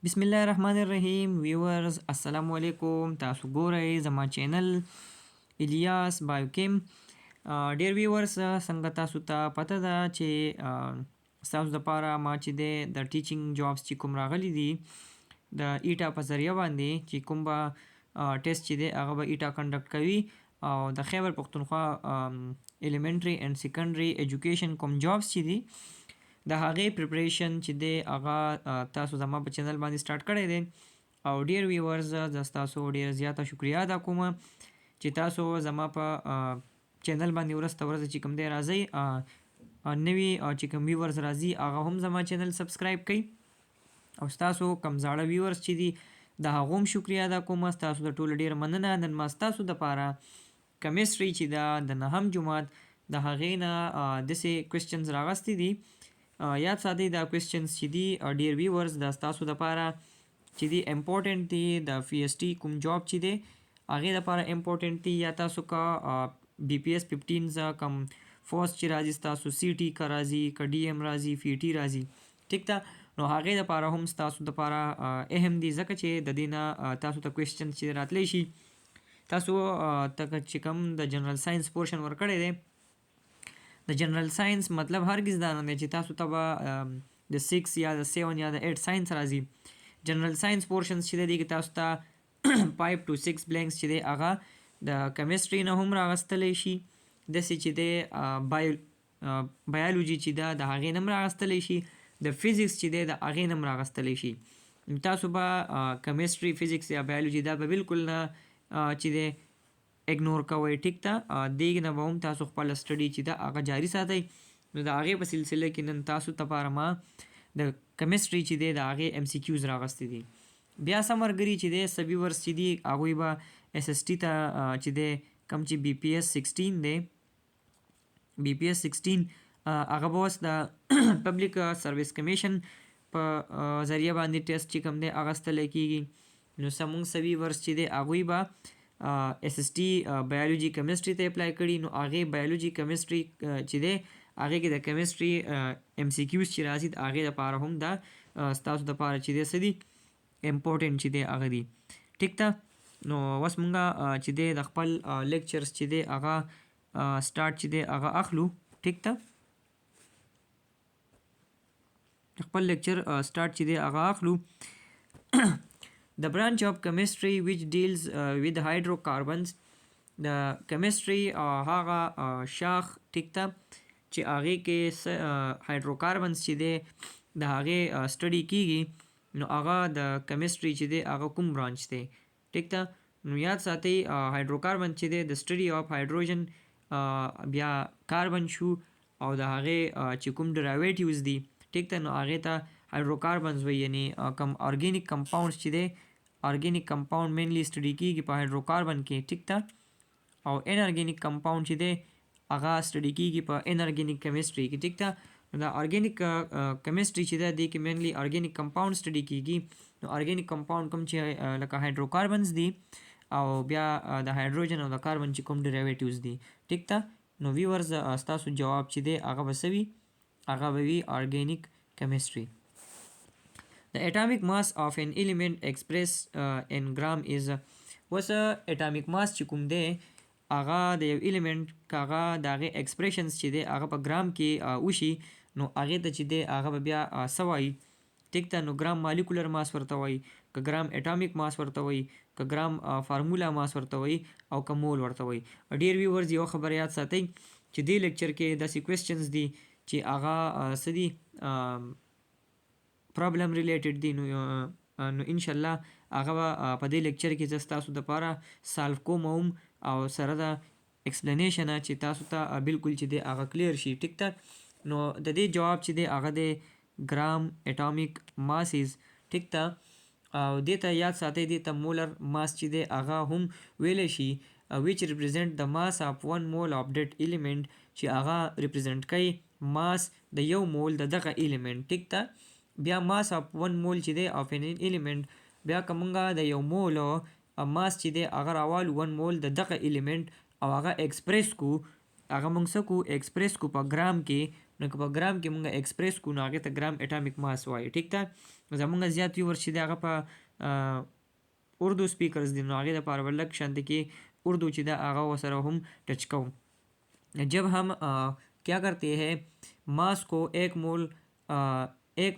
बिस्मिल्लाहिर्रहमानिर्रहीम व्यूअर्स अस्सलाम वालेकुम تاسو ګورئ زما چینل الیاس بایوکیم ډیر ویورز څنګه تاسو ته پته ده چې تاسو لپاره ما چې د ټیچینګ جابز چې کوم راغلي دي د ایټا په ذریعہ باندې چې کوم به ټیسټ چې دی هغه به ایټا کنډکټ کوي او د خیبر پختونخوا الیمنټری اینڈ سیکنډري ایجوکیشن کوم جابز چې دي د هغې پریپریشن چې دی هغه تاسو زما په چینل باندې سٹارټ کړی دی او ډیر ویورز زه ستاسو ډیره زیاته شکریا ادا کوم چې تاسو زما په چینل باندې ورځ ورځ چې کوم دی راځئ نوي چې کوم ویورز راځي هغه هم زما چینل سبسکرایب کړئ او ستاسو کم زاړه ویورز چې دي د هغو هم شکریا ادا کوم ستاسو د ټولو ډیره مننه نن ما ستاسو دپاره کیمسټري چې ده د نهم جماعت د هغې نه داسې کوېسچنز راغستې دي یاد ساتئ دا کوېسچنز چې دي ډیر ویورز دا ستاسو دپاره چې دي امپورټنټ دي د پی ایس ټي کوم جاب چې دی هغې دپاره امپورټنټ دي یا تاسو که بی پی ایس 15 کم فوسټ چې راځي ستاسو سی ټي که راځي که ډي ایم راځي فی ټي راځي ټیک ده نو هغې دپاره هم ستاسو دپاره اهم دي ځکه چې د دې نه تاسو ته کوېسچنز چې راتلی شي تاسو ته چې کوم د جنرال ساینس پورشن ورکړی دی د جنرال ساینس مطلب هرگز دا نه دی چې تاسو ته به د 6 یا د 7 یا د 8 ساینس راځي جنرال ساینس پورشنز چې دی کې تاسو ته 5 to 6 بلینکس چې دی هغه د کیمسټري نه هم راغستلی شي داسې چې دی بایولوژي چې ده د هغې نه هم راغستلی شي د فزیکس چې دی د هغې نه هم راغستلی شي تاسو به کیمسټري فزیکس یا بایولوژي دا به بالکل نه چې دی اګنور کوئ ټیک ته دې نه به هم تاسو خپل سټډي چې ده هغه جاري ساتئ نو د هغې په سلسله کې نن تاسو دپاره ما د کیمسټري چې دی د هغې ایم سی کیوز راغستې دي بیا څه ملګري چې دی څه ویورز چې دي هغوی به ایس ایس ټي ته چې دی کوم چې بی پی ایس 16 دی بی پی ایس 16 هغه به اوس د پبلک سروس کمیشن په ذریعه باندې ټیسټ چې کوم دی اخیستلی کېږي نو زموږ څه ویورز چې دی هغوی به ایس ایس ټي بایولوژي کیمسټري ته اپلای کړي نو هغې بایولوژي کیمسټري چې دی هغې کې د کیمسټري ایم سی کیوز چې راځي د هغې دپاره هم دا ستاسو دپاره چې دی څه دي امپورټنټ چې دی هغه دي ټیک ده نو اوس مونږ چې دی د خپل لیکچرز چې دی هغه سټارټ چې دی هغه اخلو ټیک ده خپل لیکچر سټارټ چې دی هغه اخلو The branch of chemistry which deals with hydrocarbons د کیمسټري هغه شاخ ټیک ته چې هغې کې هایدروکاربنز چې دی د هغې سټډي کیږي نو هغه د کیمسټري چې دی هغه کوم برانچ دی ټیک ته نو یاد ساتئ هایدروکاربن چې دی د سټډي اف هایدروجن بیا کاربن شو او د هغې چې کوم ډرایویټیوز دي ټیک ته نو هغې ته هایدروکاربنز وایي یعنې کم ارګینیک کمپاونډز چې دی ارګینیک کمپاوند مینلی سټډي کیږي په هایدروکاربن کې ټیک ته او ان ارګینیک کمپاوند چې دی هغه سټډي کیږي په ان ارګینیک کیمسټري کې ټیک ته نو د ارګینیک کیمسټري چې ده دې کې مینلی ارګینیک کمپاوند سټډي کیږي نو ارګینیک کمپاوند کوم چې لکه هایدروکاربنز دي او بیا د هایدروجن او د کاربن چې کوم ډیریویټیوز دي ټیک ته نو ویورز ستاسو جواب چې دی هغه به څه وي هغه به وي ارګینیک کیمسټري The atomic mass of an element expressed in gram is اوس atomic mass چې کوم دی هغه د یو الیمنټ که هغه د هغې ایکسپریشنز چې دی هغه په ګرام کې وشي نو هغې ته چې دی هغه به بیا څه وایي ټیک ده نو ګرام مالیکولر ماس ورته وایي که ګرام اټامیک ماس ورته وایي که ګرام فارمولا ماس ورته وایي او که مول ورته وایي ډېر ویورز یو خبره یاد ساتئ چې دې لیکچر کې داسې کوېسچنز دي چې هغه څه دي پرابلم ریلیټډ دي نو انشاءالله هغه به په دې لیکچر کې زه ستاسو دپاره سالو کوم هم او سره د ایکسپلینیشن چې تاسو ته بالکل چې دی هغه کلیر شي ټیک ته نو د دې جواب چې دی هغه دی ګرام اټامیک ماسز ټیک ته او دې ته یاد ساتئ دې ته مولر ماس چې دی هغه هم ویلی شي which represent the mass of 1 mole of that element چې هغه ریپرزنټ کوي ماس د یو مول د دغه الیمنټ ټیک ته بیا ماس اف 1 مول چې دی اف ان الیمنټ بیا که مونږ د یو مول ماس چې دی هغه راوالو 1 مول د دغه الیمنټ او هغه ایکسپریس کو هغه مونږ څه کو ایکسپریس کو په ګرام کې نو که په ګرام کې مونږ ایکسپریس کو نو هغې ته ګرام اټامیک ماس وایي. ټیک ده. زمونږ زیات ویورز چې دی هغه په اردو سپیکرز دي نو هغې دپاره به لږ شانته کې اردو چې ده هغه ورسره هم ټچ کوو. जब हम क्या करते हैं मास को एक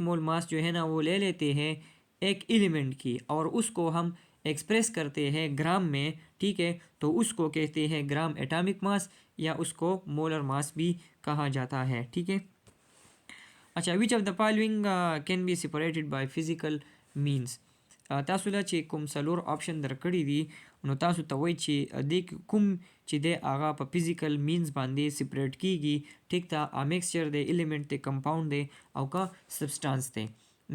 मोल मास जो है ना वो ले लेते हैं एक एलिमेंट की और उसको हम एक्सप्रेस करते हैं ग्राम में, ठीक है, तो उसको कहते हैं ग्राम एटॉमिक मास या उसको मोलर मास भी कहा जाता है. ठीक है. अच्छा, which of the following can be separated by physical means. تاسو له چې کوم څلور آپشن درکړي دي نو تاسو ته وایي چې دې کوم چې دی هغه په فزیکل مینز باندې سپریټ کیږي. ټیک ده. میکسچر دی، ایلیمنٹ دی، کمپاوند دی او که سبسټانس دی.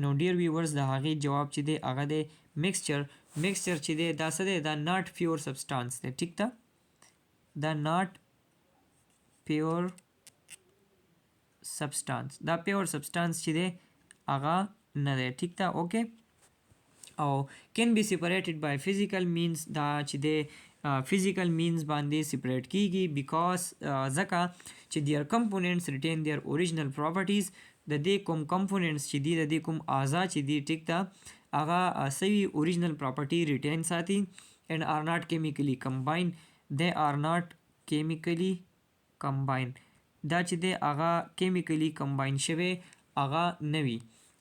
نو ډیر ویورز د هغې جواب چې دی هغه دی میکسچر. میکسچر چې دی دا څه دی؟ دا ناٹ پیور سبسټانس دی. ټیک ده. دا ناٹ پیور سبسټانس، دا پیور سبسټانس چې دی هغه نه دی. ټیک ده. اوکې. او کین بی سپریټډ بای فزیکل مینز، دا چې دی فزیکل مینز باندې سپریټ کیږي بیکاز ځکه چې دیر کمپوننټس ریټین دیر اوریجنل پراپرټیز. د دې کوم کمپوننټس چې دي، د دې کوم اعضا چې دي، ټیک ده، هغه سوي اوریجنل پراپرټي ریټین ساتي and are not chemically combined. they are not chemically combined. دا چې دی هغه کیمیکلی کمباین شوی هغه نه وي.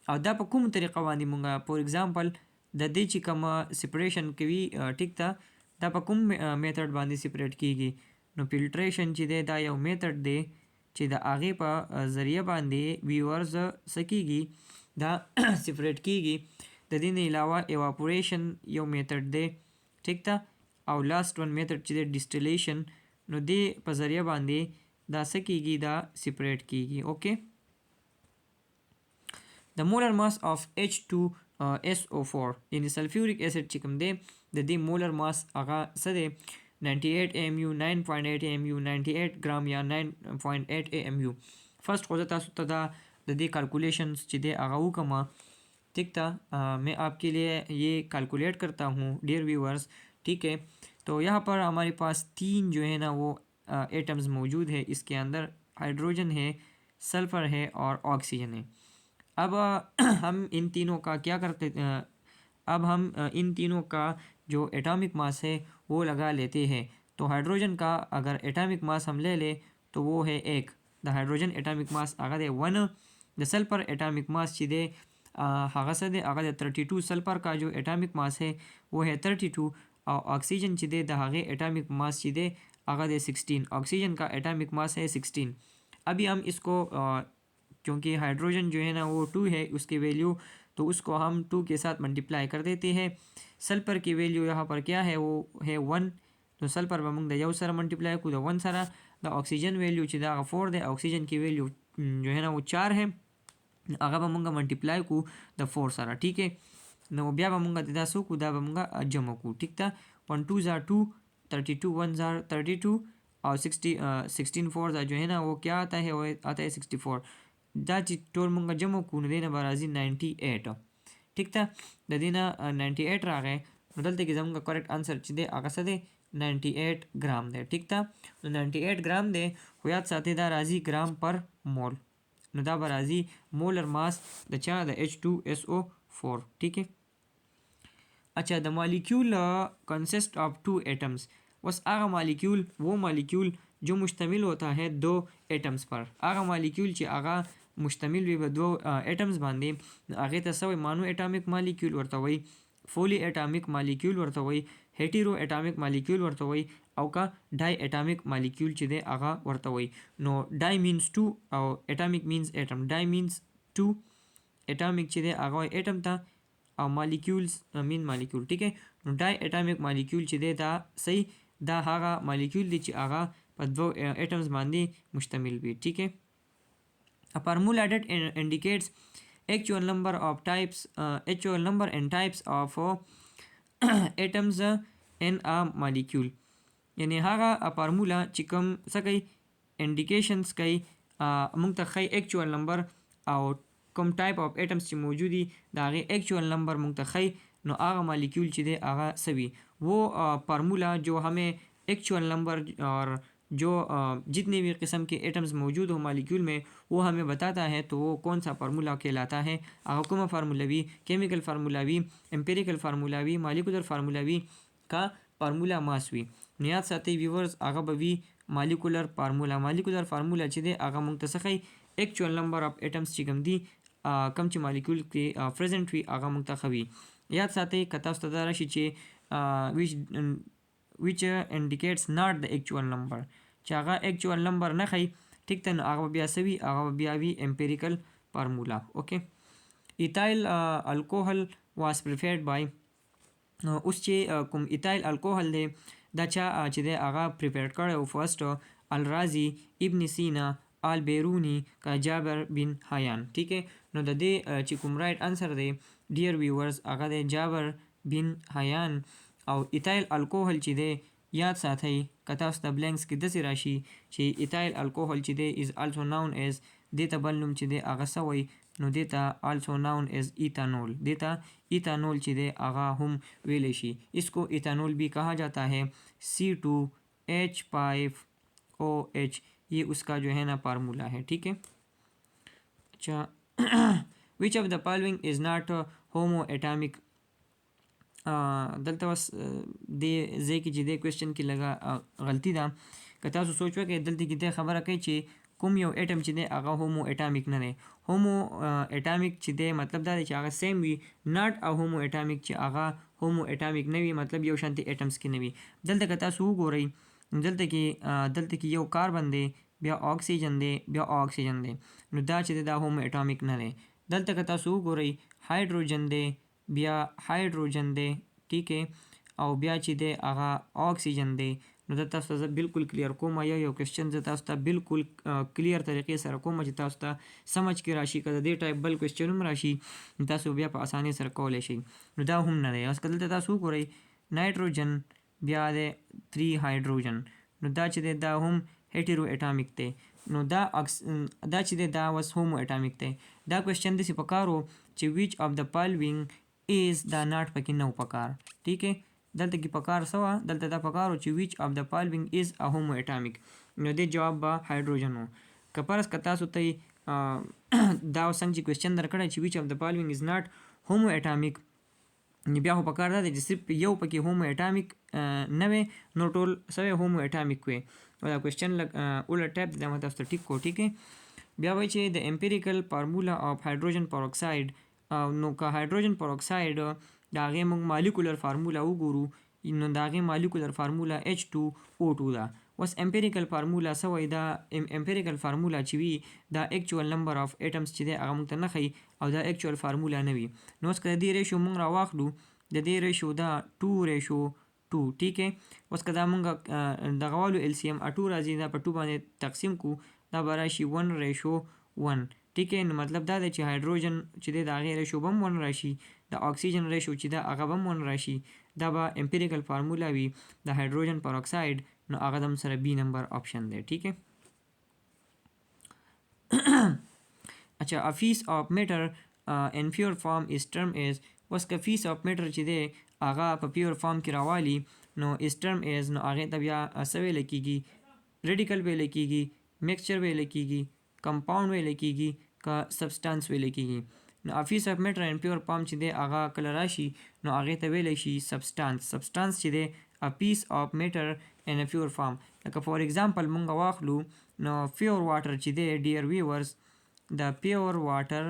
او دا په کوم طریقه باندې مونږ فور ایگزامپل د دې چې کوم سپریشن کوي، ټیک ده، دا په کوم میتھډ باندې سپریټ کیږي؟ نو فلټریشن چې دی دا یو میتھډ دی چې د هغې په ذریعه باندې ویورز څه کیږي؟ دا سپریټ کیږي. د دې نه علاوه ایواپوریشن یو میتھډ دی. ټیک ده. او لاست ون میتھډ چې دی ډسټیلیشن، نو دې په ذریعه باندې دا څه کیږي؟ دا سپریټ کیږي. اوکې. د مولر ماس آف H2SO4 یعنی سلفیوریک ایسڈ چې کوم دی د دې مولر ماس هغه څه دی؟ 98 AMU، 9.8 AMU، 98 ګرام یا 9.8 AMU. فرسٹ خو زه تاسو ته دا د دې کیلکولیشنز چې دی هغه وکړم. ٹھیک تھا. میں آپ کے لیے یہ کیلکولیٹ کرتا ہوں ڈیئر ویورز. ٹھیک ہے. تو یہاں پر ہمارے پاس 3 جو ہے نا وہ ایٹمز موجود ہے. اس کے اندر ہائیڈروجن ہے، سلفر ہے اور آکسیجن ہے. اب ہم ان تینوں کا کیا کرتے اب ہم ان تینوں کا جو ایٹامک ماس ہے وہ لگا لیتے ہیں. تو ہائیڈروجن کا اگر ایٹامک ماس ہم لے لیں تو وہ ہے 1. دا ہائیڈروجن ایٹامک ماس هغه دی 1. د سلفر ایٹامک ماس چې دی هغه څه دی؟ هغه د 32. سلفر کا جو ایٹامک ماس ہے وہ ہے 32. اور آکسیجن چې دی د هغې ایٹامک ماس چې دی هغه دی 16. آکسیجن کا ایٹامک ماس ہے 16. ابھی ہم اس کو کیونکہ ہائیڈروجن جو ہے نا وہ 2 ہے اس کی ویلیو، تو اس کو ہم 2 کے ساتھ ملٹیپلائی کر دیتے ہیں. سلفر کی ویلیو یہاں پر کیا ہے؟ وہ ہے 1. تو سلفر به موږ د یو سره ملټیپلای کړو د 1 سره. د اکسیجن ویلیو چې دا 4 دی، اکسیجن کی ویلیو جو ہے نا وہ 4 ہے، هغه به موږ ملټیپلای کړو د 4 سره. ٹھیک ہے. نو بیا به موږ دا څه وکړو؟ دا به موږ جمع کړو. ٹھیک ده. 1 2 * 2، 32 1 * 32 اور 16 4 جو ہے نا وہ کیا آتا ہے؟ وہ آتا ہے 64. دا چې ټول موږ جمع کړو نو دی نه به راځي 98. ٹھیک ده. د دې نه 98 راغی. نو دلته کې زموږ کریکټ آنسر چې دی هغه څه دی؟ 98 ګرام دی. ٹھیک ده. نو 98 ګرام دی، خو یاد ساتئ دا راځي ګرام پر مول. نو دا به راځي مولر ماس د چا؟ د H2SO4. ٹھیک ہے. اچھا، د مالیکیول کنسسٹ آف 2 ایٹمز. بس هغه مالیکیول، وہ مالیکیول جو مشتمل ہوتا ہے 2 ایٹمز پر. هغه مالیکیول چې هغه مشتمل وي په 2 ایٹمز باندې، هغې ته څه وایي؟ مانو ایټامیک مالیکیول ورته وایي، فولی ایټامیک مالیکیول ورته وایي، هیټیرو ایټامیک مالیکیول ورته وایي، او که ډای ایټامیک مالیکیول چې دی هغه ورته وایي. نو ډای مینز 2 او ایټامیک مینز ایټم. ډای مینز 2، ایټامیک چې دی هغه وایي ایټم ته، او مالیکیولز مین مالیکیول. ٹھیک ہے. نو ډای ایټامیک مالیکیول چې دی دا صحیح دا هغه مالیکیول دی چې هغه په 2 ایټمز باندې مشتمل وي. ٹھیک ہے. A formula that indicates actual number and types of atoms in a molecule. یعنی هغه فارمولا چې کوم څه کوي؟ انډیکیشنز کوي موږ ته ښایي ایکچوال نمبر او کوم ټایپ آف ایټمز چې موجود دي د هغې ایکچوال نمبر موږ ته ښایي. نو هغه مالیکیول چې دی هغه څه وي؟ وہ فارمولا جو ہمیں ایکچوال نمبر اور जो जितने भी किस्म के एटम्स मौजूद हो मालिक्यूल में वो हमें बताता है, तो वो कौन सा फार्मूला कहलाता है। आगकुमा फार्मूला भी, केमिकल फार्मूला भी, एम्पेरिकल फार्मूला भी, मालिकुलर फार्मूला भी का फार्मूला मास भी। नियात साथी व्यूवर्स आगा बवी molecular formula چې دی هغه موږ ته څخه actual number of atoms چې کوم دي کم چې مالیکول کې پریزنټ وي هغه موږ ته خوي. یاد ساتئ که تاسو ته دا راشي چې which indicates not the actual number چې هغه actual number نه ښیي ټیک ته، نو هغه بیا څه وي، هغه بیا وي امپیریکل فارمولا. اوکې، ایتایل الکوهل واز پریفیرډ بای، اوس چې کوم ایتایل الکوهل دی دا چا چې دی هغه پریفیر کړی و فرسټ الرازي، ابن سینا، البیرونی کا جابر بن حیان. ٹھیک ہے، نو د دې چې کوم رائټ انسر دی ډیر ویورز هغه دی جابر بن حیان. او ایتایل الکوهل چې دی یاد ساتئ که تاسو ته بلینکس کې داسې راشي چې ایتایل الکوهل چې دی از آلسو ناون ایز، دې ته بل نوم چې دی هغه څه وایي، نو دې ته آلسو ناون ایز ایتانول، دې ته ایتانول چې دی هغه هم ویلی شي. اس کو ایتانول بھی کہا جاتا ہے. C2H5OH یہ اس کا جو ہے نا فارمولا ہے. ٹھیک ہے، اچھا وچ آف دا فالوئنگ از ناٹ ہومو ایٹامک. دلته وس دې ځای کې چې دې کوېسچن کې لږه غلطي ده. که تاسو سوچ وکړئ دلته کې دې خبره کوي چې کوم یو ایټم چې دی هغه هومو ایټامک نه دی. هومو ایټامک چې دی مطلب دا دی چې هغه سیم وي، ناٹ ا هومو ایټامک چې هغه هومو ایټامک نه وي، مطلب یو شانتي ایټمز کې نه وي. دلته که تاسو وګورئ دلته کې یو کاربن دی، بیا اکسیجن دی، بیا اکسیجن دی، نو دا چې دی دا هومو ایټامک نه دی. دلته که تاسو وګورئ هایدروجن دی، بیا هایدروجن دی، ټیک ہے، او بیا چې دی هغه اکسیجن دی. نو دا تاسو ته زه بالکل کلیر کوم، یو کوېسچن زه تاسو ته بالکل کلیر طریقې سره کوم چې تاسو ته سمجھ کې راشي. که د دې ټایپ بل کوېسچن هم راشي تاسو بیا په اسانۍ سره کولی شئ. نو دا هم نه دی. اوس که دلته تاسو وګورئ نایټروجن، بیا دی 3 هایدروجن، نو دا چې دی دا هم هیټیرو ایټامک دی. نو دا چې دی دا وس هومو ایټامک دی. دا کوېسچن داسې پکار و چې ویچ آف د فالوینګ ایز دا ناٹ پکې نه و پکار. ٹھیک ہے، دلته کې پکار څه وه، دلته دا پکار و چې ویچ آف د فالوینګ از ا هومو ایټامک، نو دې جواب به هایدروجن و. که فرض که تاسو ته دا څنګه چې کوېسچن درکړی چې ویچ آف د فالوینګ از ناٹ هومو ایټامک، بیا خو پکار دا دی چې صرف یو پکې هومو ایټامک نه وی، نو ټول څه هومو ایټامک وی. دا کوېسچن لږ الټ ټایپ دی، دا ما تاسو ته ټیک کو. ټیک ہے، بیا وایي چې د امپیریکل فارمولا اف هایدروجن پروکساید. نو که هایدروجن پروکساید د هغې موږ مالیکولر فارمولا وګورو، نو د هغې مالیکولر فارمولا H2O2 ده. اوس امپیریکل فارمولا څه وایي، دا امپیریکل فارمولا چې وي دا ایکچوال نمبر آف ایټمز چې دی هغه موږ ته نه ښیي، او دا ایکچوال فارمولا نه وي. نو اوس که د دې ریشو موږ راواخلو، د دې ریشو دا 2:2. ټیک ہے، اوس که دا موږ دغه والو LCM 2 راځي، دا په 2 باندې تقسیم کو، دا به راشي 1:1. ٹھیک ہے، نو مطلب دا دی چې هایدروجن چې دی د هغې ریشو به هم 1 راشي، د اکسیجن ریشو چې ده هغه به هم 1 راشي. دا به امپیریکل فارمولا وي د هایدروجن پروکساید، نو هغه د هم سره بی نمبر آپشن دی. ٹھیک ہے، اچھا ا پیس آف میټر ان پیور فارم از ټرم ایز. اوس که پیس آف میټر چې دی هغه په پیور فارم کې راوالي، نو از ټرم ایز، نو هغې ته بیا څه ویلی کېږي، ریډیکل ویلی کېږي، میکسچر ویلی کېږي، کمپاؤنډ ویلی کېږي، که سبسټانس ویلی کېږي. نو ا پیس آف میټر ان پیور فارم چې دی هغه کله راشي، نو هغې ته ویلی شي سبسټانس. سبسټانس چې دی ا پیس آف میټر ان پیور فارم. لکه فور ایگزامپل مونږ واخلو، نو پیور واټر چې دی ډیر ویورز، د پیور واټر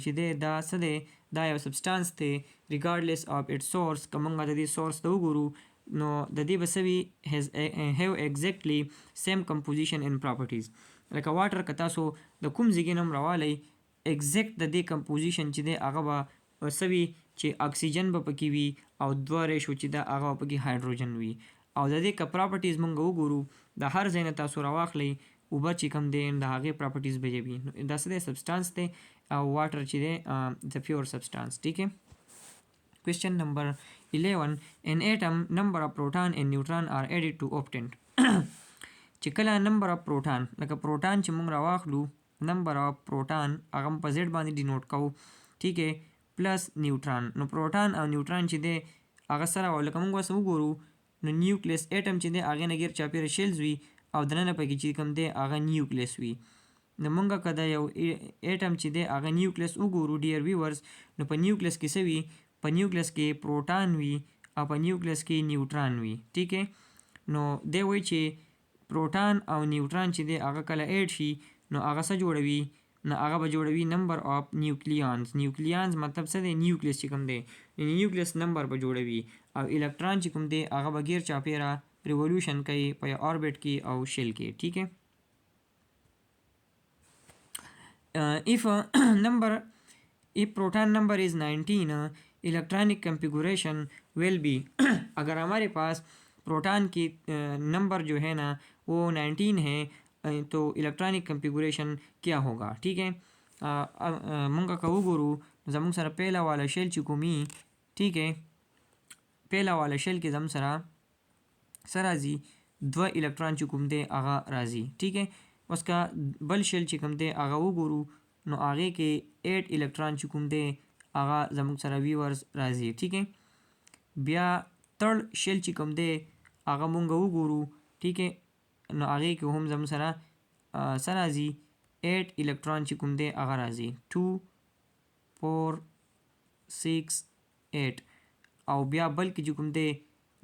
چې دی دا څه دی، دا یو سبسټانس دی ریګارډلیس آف اټس سورس. که مونږ د دې سورس ته وګورو، نو د دې به څه وي، هیو ایگزیکټلی سیم کمپوزیشن ان پراپرټیز. لکه واټر که تاسو د کوم ځای نه هم راوالی، ایگزیکټ د دې کمپوزیشن چې دی هغه به څه وي چې اکسیجن به پکې وي، او 2 ریشو چې ده هغه به پکې هایدروجن وي. او د دې که پراپرټیز مونږ وګورو، د هر ځای نه تاسو راواخلی، اوبه چې کوم دی د هغې پراپرټیز به وي. دا څه دی، سبسټانس دی، او واټر چې دی د پیور سبسټانس. ٹھیک ہے، کوېسچن نمبر 11 ان ایټم نمبر آف پروټان اینڈ نیوټران آر ایډډ ټو اوبټینډ. چې کله نمبر آف پروټان، لکه پروټان چې موږ راواخلو، نمبر آف پروټان هغه په زیډ باندې ډینوټ کوو. ٹھیک ہے، پلس نیوټران. نو پروټان او نیوټران چې دی هغه سره، او لکه موږ اوس وګورو نو نیوکلیس اټم چې دی هغې نه غیر چاپیره شیلز وي او دننه پکې چې کوم دی هغه نیوکلیس وي. نو مونږه که د یو اټم چې دی هغه نیوکلیس وګورو ډیر ویورز، نو په نیوکلیس کې څه وي؟ په نیوکلیس کې پروټان وي او په نیوکلیس کې نیوټران وي. ټیک نو دی وایي چې پروټان او نیوټران چې دی هغه کله ایډ شي نو هغه څه جوړوي؟ نو هغه به جوړوي نمبر آف نیوکلیانز. نیوکلیانز مطلب څه دی؟ نیوکلیس چې کوم دی نیوکلیس نمبر به جوړوي او الکترون چې کوم دی هغه به غیر چاپیره ریولوشن کوي په یو اوربټ کې او شیل کې. ٹھیک ہے. if proton number is 19 electronic configuration will be अगर हमारे पास प्रोटॉन की नंबर जो है ना वो 19 है तो इलेक्ट्रॉनिक कन्फिगुरेशन क्या होगा. ठीक है. मंगा का वगोरू زمونږ سره پهلا والا شیل چې کومي ٹھیک ہے پهلا والا شیل کې زموږ سره څه راځي؟ 2 الکترون چې کوم دی هغه راځي. ٹھیک ہے. اوس کا بل شیل چې کوم دی هغه وګورو نو هغې کې 8 الکترون چې کوم دی هغه زموږ سره ویورز راځي. ٹھیک ہے. بیا تړ شیل چې کوم دی هغه مونږ وګورو ٹھیک ہے نو هغې کې هم زموږ سره څه راځي؟ 8 الکترون چې کوم دی هغه راځي 2 4 6 8 او بیا بلکې چې کوم دی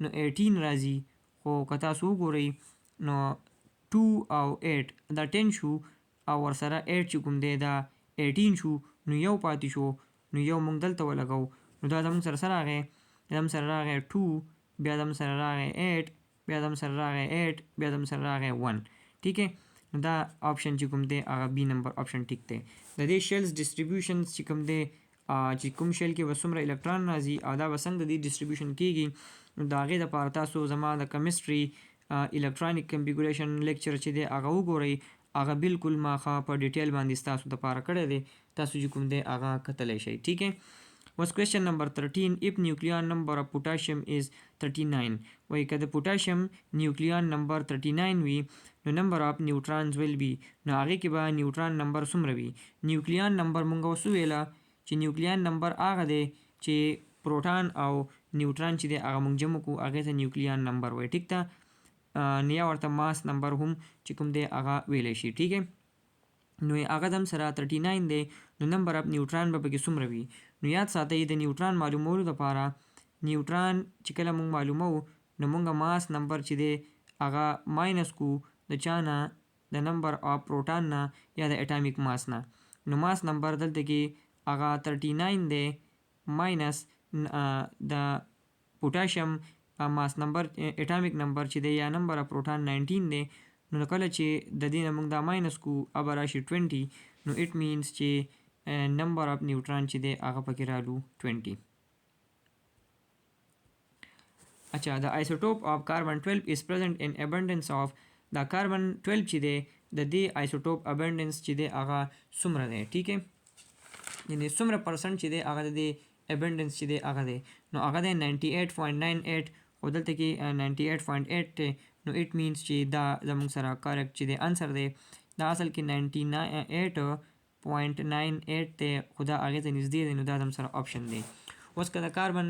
نو 18 راځي. خو که تاسو وګورئ نو 2 او 8 دا 10 شو او ورسره 8 چې کوم دی دا 18 شو نو یو پاتې شو نو یو موږ دلته ولګو نو دا زموږ سره څه راغی؟ زموږ سره راغی 2 بیا زموږ سره راغی 8 بیا زموږ سره راغی 8 بیا زموږ سره راغی 1. ٹھیک ہے. نو دا آپشن چې کوم دی هغه بی نمبر آپشن ټیک دی. د دې شیلز ډسټریبیوشن چې کوم دی چې کوم شیل کې به څومره الکترون راځي او دا به څنګه د دې ډسټریبیوشن کیږي نو د هغې دپاره تاسو زما د کیمسټري الکترونیک کنفیګوریشن لیکچر چې دی هغه وګورئ. هغه بالکل ما په ډیټیل باندې ستاسو دپاره کړی دی، تاسو چې کوم دی هغه کتلی شئ. ٹھیک ہے. was question number 13 if nuclear number of potassium is 39 وایي که د پوټاشیم نیوکلیان نمبر 39 وي نو نمبر آف نیوټرانز ویل بي نو هغې کې به نیوټران نمبر څومره وي؟ نیوکلیان نمبر مونږ اوس وویله چې نیوکلیان نمبر هغه دی چې پروټان او نیوټران چې دی هغه مونږ جمع کړو هغې ته نیوکلیان نمبر وایي. ټیک ده. نو یا ورته ماس نمبر هم چې کوم دی هغه ویلی شي. ټیک ہے. نو هغه هم سره 39 دی نو نمبر اف نیوټران به پکې څومره وي؟ نو یاد ساتئ د نیوټران معلومولو دپاره نیوټران چې کله مونږ معلومو نو مونږ ماس نمبر چې دی هغه ماینس کو د چا نه؟ د نمبر اف پروټان نه یا د اټامیک ماس نه. نو ماس نمبر دلته کې هغه 39 دی ماینس د پوټاشیم ماس نمبر اټامیک نمبر چې دی یا نمبر اف پروټان 19 دی نو کله چې د دې نه مونږ دا ماینس کو او به راشي 20 نو اټ مینس چې نمبر اف نیوټران چې دی هغه پکې رالو 20. اچھا د آیسوټوپ اف کاربن 12 is present in abundance of دا کاربن 12 چې دی د دې آیسوټوپ ابنډنس چې دی هغه څومره دی؟ ټیک ہے. یعنی څومره پرسنټ چې دی هغه د دې ابنډنس چې دی هغه دی نو هغه دی 98.98 خو دلته کې 98.8 دی نو اټ مینس چې دا زموږ سره کریکټ چې دی انسر دی دا اصل کې 98.98 دی خو دا هغې ته نږدې دی نو دا زموږ سره آپشن دی. اوس که د کاربن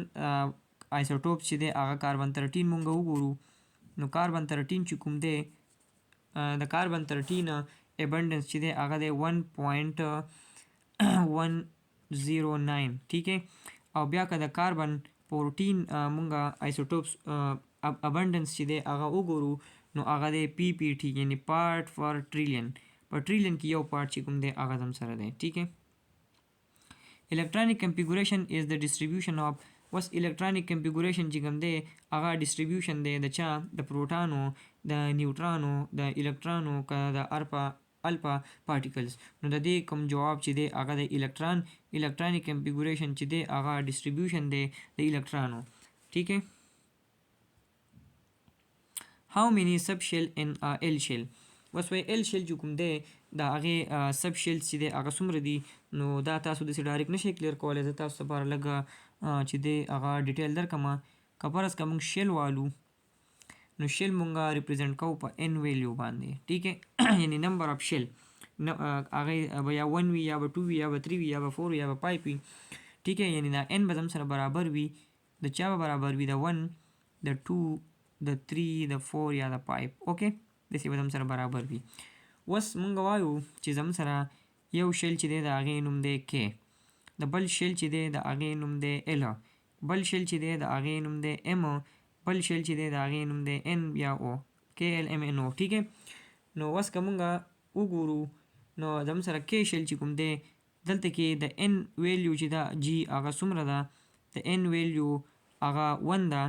آیسوټوپ چې دی هغه کاربن 13 مونږ وګورو نو کاربن 13 چې کوم دی د کاربن 13 ابنډنس چې دی هغه دی 1.109. ٹھیک ہے. او بیا که د کاربن 14 مونږه آیسوټوپس ابنډنس چې دی هغه وګورو نو هغه دی پی پی ټي یعنی پارټ فار ټریلیون په ټریلیون کې یو پارټ چې کوم دی هغه هم سره دی. ٹھیک ہے. electronic configuration is the distribution of وس الکترونیک کنفیګوریشن چې کوم دی هغه ډسټریبیوشن دی د چا؟ د پروټانو د نیوټرانو د الکترانو که د الفا پارټیکلز. نو د دې کوم جواب چې دی هغه د الکترونیک کنفیګوریشن چې دی هغه ډسټریبیوشن دی د الکترانو. ٹھیک ہے. how many sub shell in a L shell وس وایي L shell چې کوم دی د هغې سب شیل چې دی هغه څومره دي نو دا تاسو داسې ډایرکټ نشئ کلیر کولی. زه تاسو لپاره لږ چې دی هغه ډیټیل درکړم. که فرض که موږ شیل والو نو شیل مونږه ریپرزینټ کوو په ان ویلیو باندې. ټیک ہے. یعنی نمبر اف شیل هغې به یا 1 وي یا به 2 وي یا به 3 وي یا به 4 وي یا به 5 وي. ټیک ہے. یعنی دا ان به زم سره برابر وي د چا به برابر وي؟ د 1 د 2 د 3 د 4 یا د 5. اوکې داسې به زموږ سره برابر وي. اوس مونږ وایو چې زموږ سره یو شیل چې دی د هغې نوم دی K، د بل شیل چې دی د هغې نوم دی L، بل شیل چې دی د هغې نوم دی M، بل شیل چې دی د هغې نوم دی N یا O، KLMNO. ټیک نو اوس که مونږ وګورو نو زموږ سره K شیل چې کوم دی دلته کې د N ویلیو چې ده G هغه څومره ده، د N ویلیو هغه 1 ده،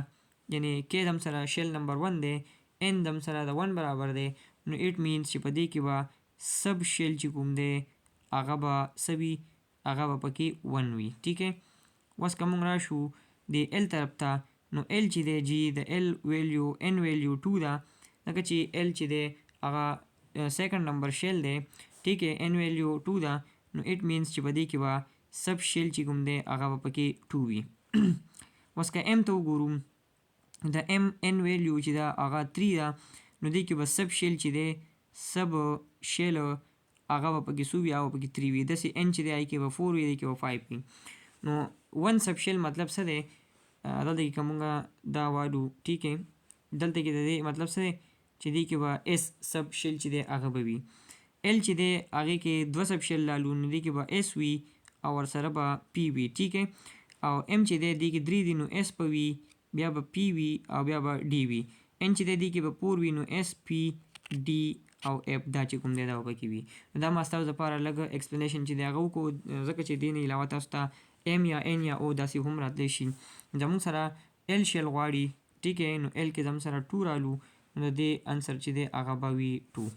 یعنی K زموږ سره شیل نمبر 1 دی، N زموږ سره د 1 برابر دی، نو اټ مینس چې په دې کې به سب شیل چې کوم دی هغه به څه وي، هغه به پکې 1 وي. ټیک اوس که مونږ راشو د L طرف ته نو L چې دی G د L ویلیو N ویلیو 2 ده، ځکه چې L چې دی هغه سیکنډ نمبر شیل دی. ټیک N ویلیو 2 ده، نو اټ مینس چې په دې کې به سب شیل چې کوم دی هغه به پکې 2 وي. اوس که M ته وګورو د N ویلیو چې ده هغه 3 ده، نو دې کې به سب شیل چې دی سب شیل هغه به پکې څو وي، هغه به پکې 3 وي. داسې N چې دی هغې کې به 4 وي، دې کې به 5 وي. نو 1 سب شیل مطلب څه دی، دلته کې که مونږ دا وایو ټیک دلته کې د دې مطلب څه دی چې دې کې به S سب شیل چې دی هغه به وي. L چې دی هغې کې 2 سب شیل لالو، نو دې کې به S وي او ورسره به P وي. ټیک او M چې دی دې کې 3 دي، نو S به وي، بیا به P وي او بیا به D وي. N چې دی دې کې به 4 وي، نو S P D او F دا چې کوم دی دا به پکې وي. دا ما ستاسو دپاره لږ ایکسپلینیشن چې دی هغه وکړو، ځکه چې دې نه علاوه تاسو ته M یا N یا O داسې هم راتلی شي. زموږ سره L شیل غواړي، ټیک نو L کې زموږ سره 2 رالو، نو دې انسر چې دی هغه به وي 2.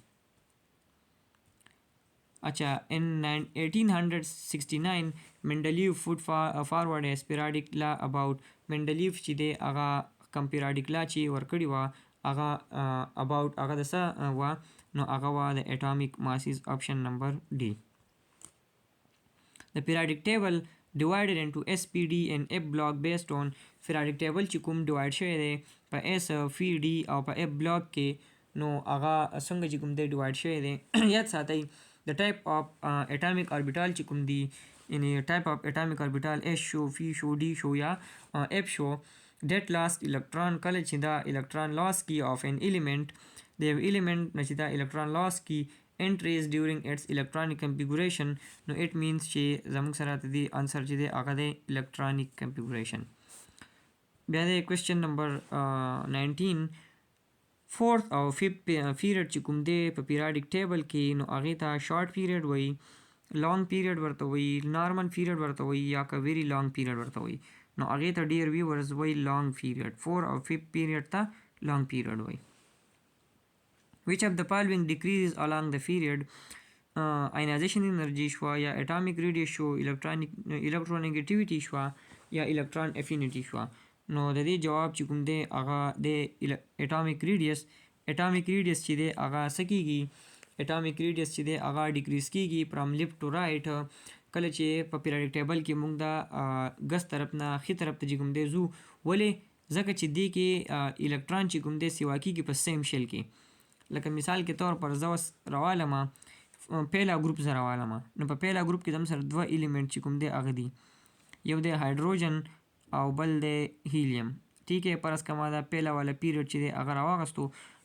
اچھا in 1869 Mendeleev put forward a periodic law about Mendeleev چې دی هغه کم periodic law چې ورکړې وه هغه about هغه د څه وه، نو هغه وه د atomic masses option number D. The periodic table divided into S, P, D and F block based on periodic table چې کوم ډیوایډ شوی دی په S, P, D او په F block کې، نو هغه څنګه چې کوم دی ډیوایډ شوی دی یاد ساتئ. د ټایپ اف اټامیک اربیټال چې کوم دی، یعنی ټایپ اف اټامیک اربیټال S شو، P شو، D شو یا F شو. ډیټ لاست الکترون کله چې دا الکترون لاس کی of an element د یو element نه چې دا الکترون لاس کی entries during its electronic configuration، نو it means چې زموږ سره د دې انسر چې دی هغه دی electronic configuration. بیا د question number 19 fourth او fifth period چې کوم دی په periodic table کې، نو هغې ته short period وایي، long period ورته وایي، normal period ورته وایي یا که very long period ورته وایي. نو هغې ته ډېر viewers وایي long period. 4 او 5 period ته long period وایي. Which of the following decreases along the period؟ ionization energy شوه یا atomic radius شو، electronegativity شوه یا electron affinity شوه. نو د دې جواب چې کوم دی هغه د atomic radius چې دی هغه څه کیږي، atomic radius چې دی هغه ډیکریز کیږي from left to right کله چې په periodic table کې موږ دا ګس طرف نه ښي طرف ته چې کوم دی ځو. ولې؟ ځکه چې دې کې الکترون چې کوم دی سیوا کیږي په سیم شیل کې. لکه مثال کې طور پر زه اوس روانمه پیلا ګروپ زه روانمه، نو په پیلا ګروپ کې زموږ سره 2 ایلیمنټ چې کوم دی هغه دي، یو دی هایدروجن او بل دی هیلیم. ٹھیک ہے پرس که ما دا پیلا والا پیریډ چې دی هغه راواغستو،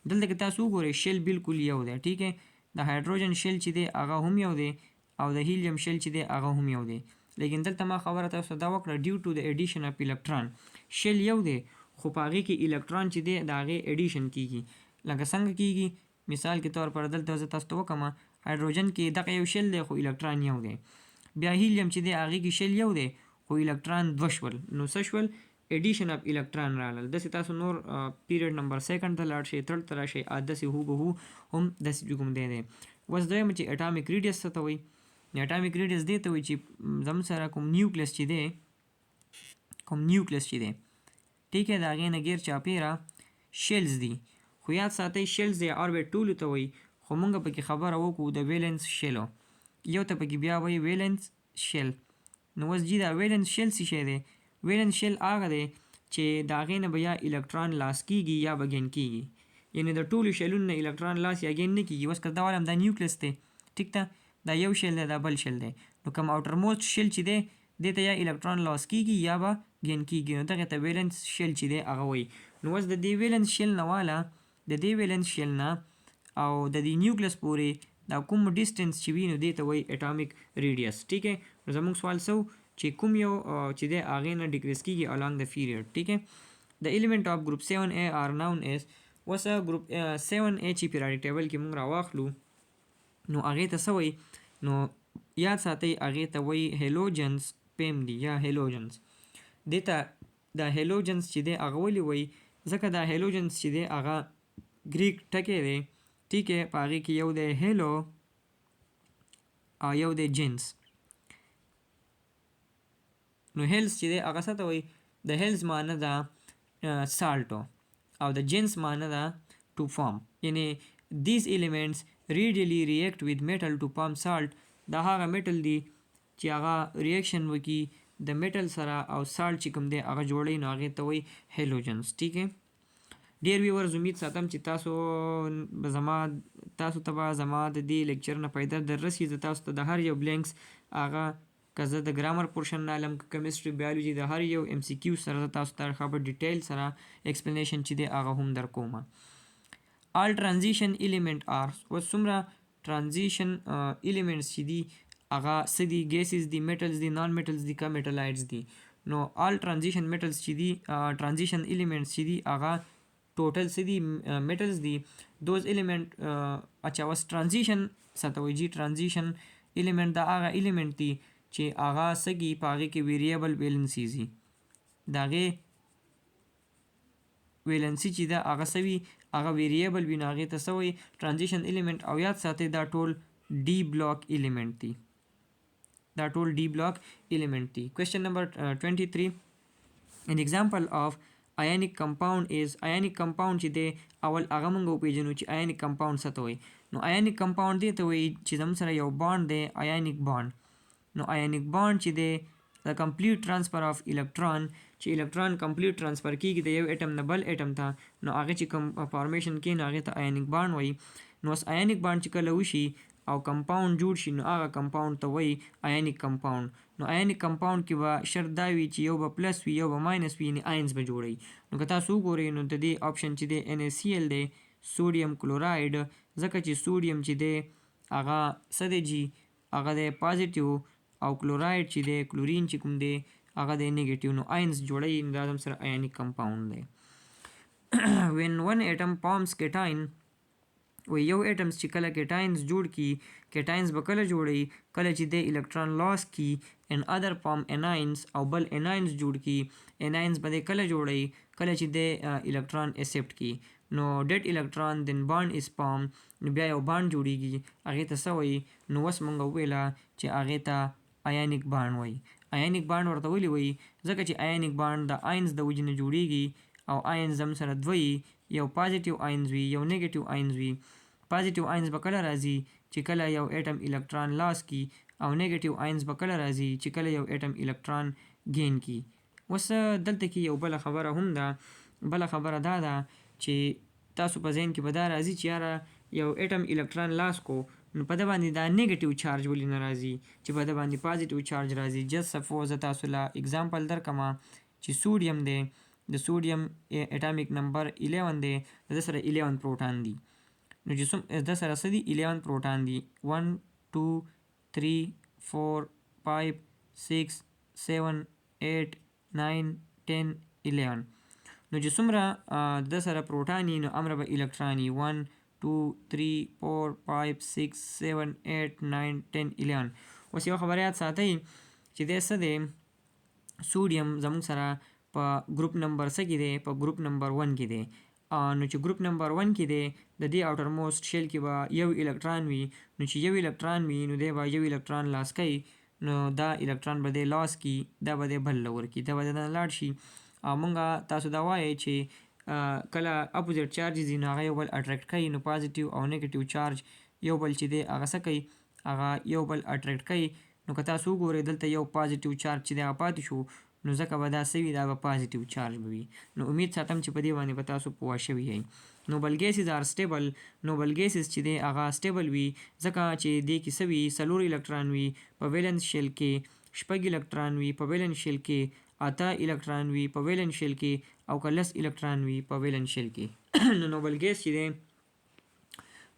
دلته کې تاسو وګورئ شیل بالکل یو دی. ٹھیک ہے د هایدروجن شیل چې دی هغه هم یو دی او د هیلیم شیل چې دی هغه هم یو دی، لیکن دلته ما خبره تاسو دا وکړه ډیو ټو د ایډیشن اف الکترون. شیل یو دی خو په هغې کې الکترون چې دی د هغې ایډیشن کیږي. لکه څنګه کیږي؟ مثال کې طور پر دلته زه تاسو ته وکړم هایدروجن کې دغه یو شیل دی خو الکترون یو دی. بیا هیلیم چې دی هغې کې شیل یو دی خو الکترون 2 شول، نو څه شول؟ ایډیشن اف الکترون رالل. داسې تاسو نور پیریډ نمبر 2 ته لاړ شئ، 3 ته راشئ، داسې هوبهو هم داسې کوم دی. اوس دویم چې اټامیک ریډیس څه ته وایي؟ اټامیک ریډیس دې ته وایي چې زموږ سره کوم نیوکلیس چې دی ټیک ہے د هغې نه غیر چاپیره شیلز دي، خو یاد ساتئ شیلز یا اوربیټ ټولو ته وایي، خو موږ پکې خبره وکړو د ویلنس شیلو. یو ته پکې بیا وایي ویلنس شیل. نو اوس جي دا ویلنس شیل څه شی دی؟ ویلنس شیل هغه دی چې د هغې نه به یا الکترون لاس کیږي یا به ګین کیږي، یعنی د ټولو شیلونو نه الکترون لاس یا ګین نه کیږي. اوس که دا وایم دا نیوکلیس دی، ټیک ده، دا یو شیل دی دا بل شیل دی، نو کوم اوټر موسټ شیل چې دی دې ته یا الکترون لاس کیږي یا به ګین کیږي، نو دغې ته ویلنس شیل چې دی هغه وایي. نو اوس د دې ویلنس شیل نه والا د دې ویلنس شیل نه او د دې نیوکلس پورې دا کوم ډیسټنس چې وي نو دې ته وایي اټامیک ریډیس. ټیک ہے، نو زموږ سوال سو چې کوم یو چې دی هغې نه ډیکریز کیږي along the period. ټیک ہے، د element of group 7A are known as اوس ګروپ 7A چې پیریاډیک ټیبل کې موږ راواخلو نو هغې ته څه وایي، نو یاد ساتئ هغې ته وایي هیلوجنس پیم دي یا هیلوجنس. دې ته دا هیلوجنس چې دی هغه ولې وایي ځکه دا هیلوجنس چې دی هغه ګریک ټکی دی. ټیک ہے، په هغې کې یو دی هیلو او یو دی جنس. نو هیلز چې دی هغه څه ته وایي، د هیلز معنی ده سالټو او د جنس معنی ده to form. یعنی these elements readily react with metal to form salt. دا هغه میټل دی چې هغه ریاکشن وکړي د میټل سره او سالټ چې کوم دی هغه جوړوي نو هغې ته وایي هیلوجنس. ټیک ہے، ډیر ویورز امید ساتم چې تاسو ته به زما د دې لیکچر نه فایده در رسي. زه تاسو ته د هر یو بلینکس هغه که زه د ګرامر پورشن نه علم که کیمسټري بیالوجي د هر یو MCQ سره زه تاسو ته ښه په ډیټیل سره ایکسپلینیشن چې دی هغه هم در کوم. all transition element are اوس څومره transition elements چې دي هغه څه دي، ګیسز دي، میټلز دي، نان میټلز دي که میټلایډز دي. نو all transition metals چې دي transition elements چې دي هغه ټوټل څه دي میټلز دي. دوز ایلیمنٹ اچھا اوس ټرانزیشن څه ته وایي جي، ټرانزیشن ایلیمنٹ دا هغه ایلیمنٹ دي چې هغه څه دي په هغې کې ویریبل ویلنسي دي. د هغې ویلنسي چې ده هغه څه وي، هغه ویریبل وي نو هغې ته څه وایي ټرانزیشن ایلیمنٹ. او یاد ساتئ دا ټول ډي بلاک ایلیمنٹ دي، دا ټول ډي بلاک ایلیمنٹ دي. کوېسچن نمبر 23 an example of ionic compound is ionic compound چې دی اول هغه موږ وپېژنو چې ionic compound څه ته وایي. نو ionic compound دې ته وایي چې زموږ سره یو بانډ دی ionic bond. نو ionic bond چې دی د کمپلیټ ټرانسفر آف الکترون، چې الکترون کمپلیټ ټرانسفر کیږي د یو اټم نه بل اټم ته نو هغه چې کوم فارمیشن کوي نو هغې ته ionic bond وایي. نو اوس ionic bond چې کله وشي او کمپاوند جوړ شي نو هغه کمپاوند ته وایي ionic compound. نو ionic compound کې به شرط دا وي چې یو به پلس وي یو به ماینس وي، یعنې آینز به جوړوي. نو که تاسو وګورئ نو د دې آپشن چې دی NaCl دی، سوډیم کلوراید، ځکه چې سوډیم چې دی هغه څه دی جي، هغه دی پازیټیو او کلوراید چې دی کلورین چې کوم دی هغه دی نیګیټیو. نو آینز جوړوي نو دا هم سره ionic compound دی. when one atom forms cation و یو اټمز چې کله کیټاینز جوړ کی، کیټاینز به کله جوړي کله چې د الکترون لاس کی ان ادر فارم اناینز او بل اناینز جوړ کی. اناینز به کله جوړي کله چې د الکترون ایکسپټ کی. نو ډیټ الکترون دین بانډ از فارم، نو بیا یو بانډ جوړیږي هغې ته څه وایي، نو اوس موږ وویله چې هغې ته آیونیک بانډ وایي. آیونیک بانډ ورته ولې وایي ځکه چې آیونیک بانډ د آینز د وجې نه جوړیږي او آینز هم سره دوه وي، یو پازیټیو آینز وي یو نیګیټیو آینز وي. پازیټیو آینز به کله راځي چې کله یو اټم الکترون لاس کی، او نیګیټیو آینز به کله راځي چې کله یو اټم الکترون گین کی. اوس دلته کې یو بله خبره هم ده، بله خبره دا ده چې تاسو په ذهن کې به دا راځي چې یاره یو اټم الکترون لاس کو نو په ده باندې دا نیګیټیو چارج ولې نه راځي چې په ده باندې پازیټیو چارج راځي. جست سپوز زه تاسو له اگزامپل درکمه چې سوډیم دی، د سوډیم اټامیک نمبر 11 دی، د ده سره 11 پروټان دي. نو چې د سره څه دي 11 پروټان دي 1 2 3 4 5 6 7 8 9 10 11. نو چې څومره د سره پروټان نو امره به الکترون 1 2 3 4 5 6 7 8 9 10 11. اوس یو خبره یاد ساتئ چې دی څه دی سوډیم زموږ سره په ګروپ نمبر څه کې دی، په ګروپ نمبر 1 کې دی. نو چې ګروپ نمبر 1 کې دی د دې اوټر موسٹ شیل کې به یو الکترون وي. نو چې یو الکترون وي نو دی به یو الکترون لاس کوي، نو دا الکترون به دی لاس کی، دا به دی بل له ورکي، دا به نه لاړ شي. او مونږ تاسو دا وایئ چې کله اپوزیټ چارجز وي نو هغه یو بل اټریکټ کوي. نو پازیټیو او نیګیټیو چارج یو بل چې دی هغه څه کوي، هغه یو بل اټریکټ کوي. نو که تاسو وګورئ دلته یو پازیټیو چارج چې دی هغه پاتې شو نو ځکه به دا څه وي، دا به پازیټیو چارج به وي. نو امید ساتم چې په دې باندې به تاسو پوه شوي یئ. نوبل ګیسز آر سټیبل، نوبل ګیسز چې دی هغه سټیبل وي ځکه چې دې کې څه وي 4 الکترون وي په ویلنس شیل کې، 6 الکترون وي په ویلنس شیل کې، اته الکترون وي په ویلنس شیل کې او که لس الکترون وي په ویلنس شیل کې نو نوبل ګیس چې دی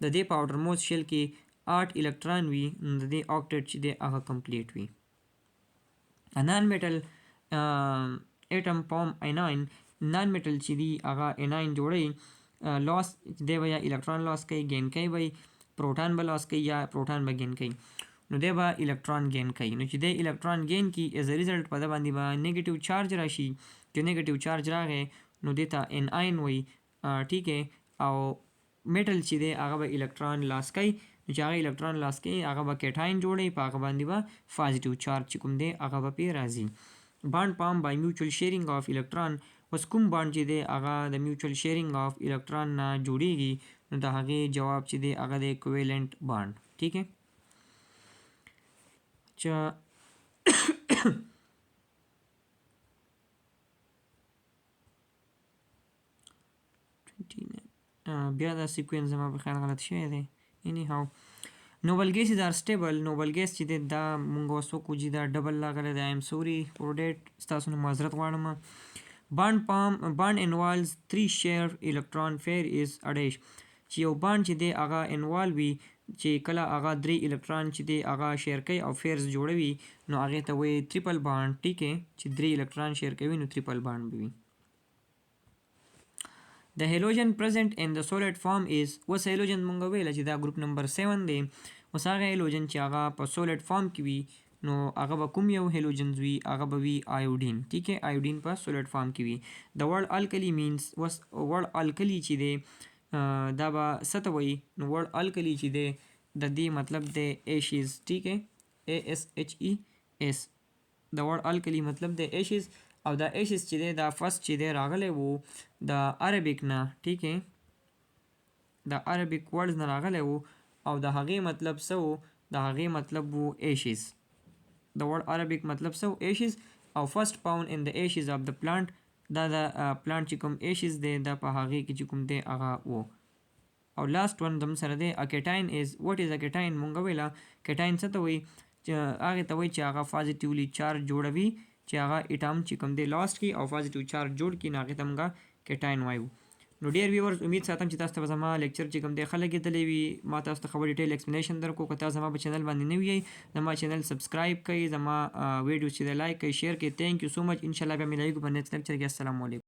د دې په اوټرموست شیل کې 8 الکترون وي نو د دې اوکټیټ چې دی هغه کمپلیټ وي نان میټل اټم فارم اناین نان میټل چې دی هغه اناین جوړي لاس دی به یا الکترون لاس کوي ګین کوي به پروټون به لاس کوي یا پروټون به ګین کوي نو دی به الکترون ګین کوي نو چې دی الکترون ګین کی ایز ا ریزلټ په د باندې به نیگیټیو چارج راشي چې نیگیټیو چارج راغی نو دی ته ان آین وي ٹھیک ہے او میټل چې دی هغه به الکترون لاس کوي نو چې هغه الکترون لاس کوي هغه به کیټاین جوړي په هغه باندې به پازیټیو چارج چې کوم دی هغه به پې راځي بانډ فارم بای میوچوال شیرینګ اف الکترون اوس کوم بانډ چې دی هغه د میوچوال شیرینګ اف الکترون نه جوړیږي نو د هغې جواب چې دی هغه دی کویلنٹ بانډ ٹھیک ہے چا بیا دا سیکوینس زما په خیال غلط شوی دی اینی هاو نوبل ګیسز آر سټیبل نوبل ګیس چې دی دا مونږ اوس وکړو چې دا ډبل راغلی دی ایم سوري فور ډیټ ستاسو نه معذرت غواړم بانډ انوالز 3 شیر الکترون فیر از اډیش چې یو بانډ چې دی هغه انوالو وي چې کله هغه 3 الکترون چې دی هغه شیر کوي او فیرز جوړوي نو هغې ته وایي ټریپل بانډ ټیک ہے چې 3 الکترون شیر کوي نو ټریپل بانډ به وي The halogen present in the solid form is اوس هیلوجن مونږ ویله چې دا ګروپ نمبر 7 دی اوس هغه هیلوجن چې هغه په سولید فارم کې وي نو هغه به کوم یو هیلوجنز وي هغه به وي آیوډین ٹھیک ہے آیوډین په سولید فارم کې وي د ورډ الکلی مینس اوس ورډ الکلی چې دی دا به څه ته وایي نو ورډ الکلی چې دی د دې مطلب دی ایشیز ٹھیک ہے ASHES د ورډ الکلی مطلب دی ایشیز او دا ایشیز چې دی دا فرست چې دی راغلی وو د عربیک نه ٹھیک ہے د عربیک ورډز نه راغلی وو او د هغې مطلب څه وو د هغې مطلب وو ایشیز د ورډ عربیک مطلب څه وو ایشیز او فرست فاوند ان د ایشیز اف د پلانټ دا د پلانټ چې کوم ایشیز دی دا په هغې کې چې کوم دی هغه وو او لاست ون زموږ سره دی اکیټاین از واټ از اکیټاین مونږ ویله کیټاین څه ته وایي هغې ته وایي چې هغه پازیټیولی چارج جوړوي چې هغه اټام چې کوم دی لاست کړي او پازیټیو چارج جوړ کړي نو هغې ته موږ کیټاین وایو نو ډیر ویورز امید ساتم چې تاسو ته زما لیکچر چې کوم دی ښه لګېدلی وي ما تاسو ته خبر ډیټیل ایکسپلینیشن درکړو که تاسو زما په چینل باندې نوي یئ زما چینل سبسکرایب کړئ زما ویډیو چې دی لایک کړئ شیر کړئ تھینک یو سو مچ انشاءالله بیا ملاویږو په نیکسټ لیکچر کې السلام علیکم